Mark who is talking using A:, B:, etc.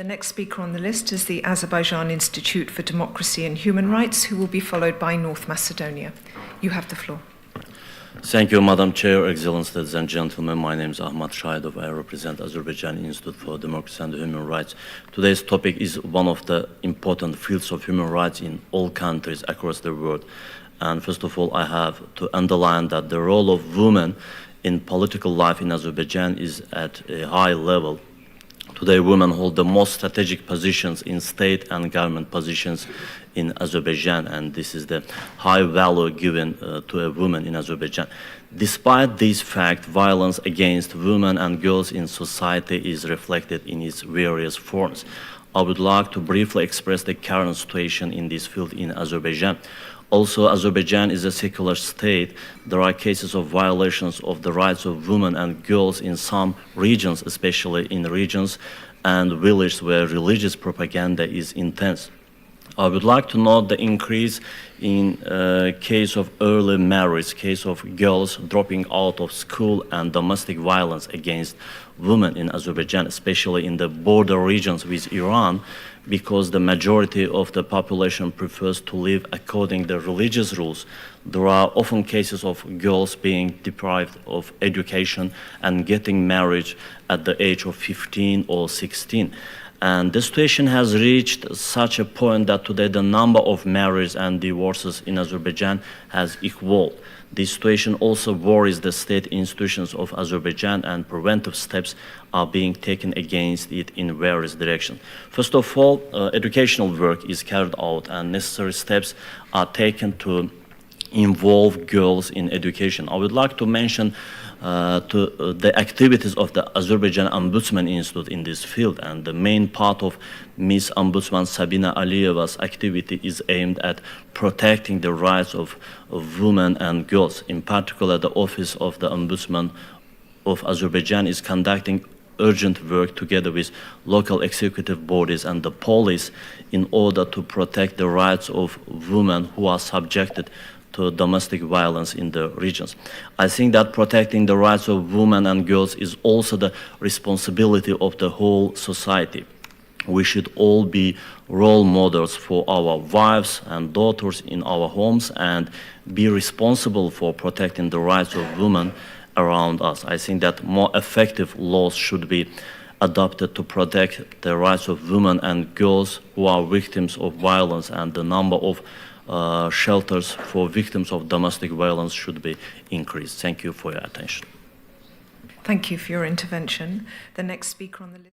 A: The next speaker on the list is the Azerbaijan Institute for Democracy and Human Rights, who will be followed by North Macedonia. You have the floor.
B: Thank you, Madam Chair, Excellencies, ladies and gentlemen. My name is Ahmad Shahidov. I represent Azerbaijan Institute for Democracy and Human Rights. Today's topic is one of the important fields of human rights in all countries across the world. And first of all, I have to underline that the role of women in political life in Azerbaijan is at a high level. Today, women hold the most strategic positions in state and government positions in Azerbaijan, and this is the high value given to a woman in Azerbaijan. Despite this fact, violence against women and girls in society is reflected in its various forms. I would like to briefly express the current situation in this field in Azerbaijan. Also, Azerbaijan is a secular state. There are cases of violations of the rights of women and girls in some regions, especially in regions and villages where religious propaganda is intense. I would like to note the increase in case of early marriage, case of girls dropping out of school, and domestic violence against women in Azerbaijan, especially in the border regions with Iran, because the majority of the population prefers to live according to religious rules. There are often cases of girls being deprived of education and getting married at the age of 15 or 16. And the situation has reached such a point that today the number of marriages and divorces in Azerbaijan has equaled. This situation also worries the state institutions of Azerbaijan, and preventive steps are being taken against it in various directions. First of all, educational work is carried out and necessary steps are taken to involve girls in education. I would like to mention the activities of the Azerbaijan Ombudsman Institute in this field, and the main part of Ms. Ombudsman Sabina Aliyeva's activity is aimed at protecting the rights of women and girls. In particular, the Office of the Ombudsman of Azerbaijan is conducting urgent work together with local executive bodies and the police in order to protect the rights of women who are subjected to domestic violence in the regions. I think that protecting the rights of women and girls is also the responsibility of the whole society. We should all be role models for our wives and daughters in our homes and be responsible for protecting the rights of women around us. I think that more effective laws should be adopted to protect the rights of women and girls who are victims of violence, and the number of shelters for victims of domestic violence should be increased. Thank you for your attention.
A: Thank you for your intervention. The next speaker on the list.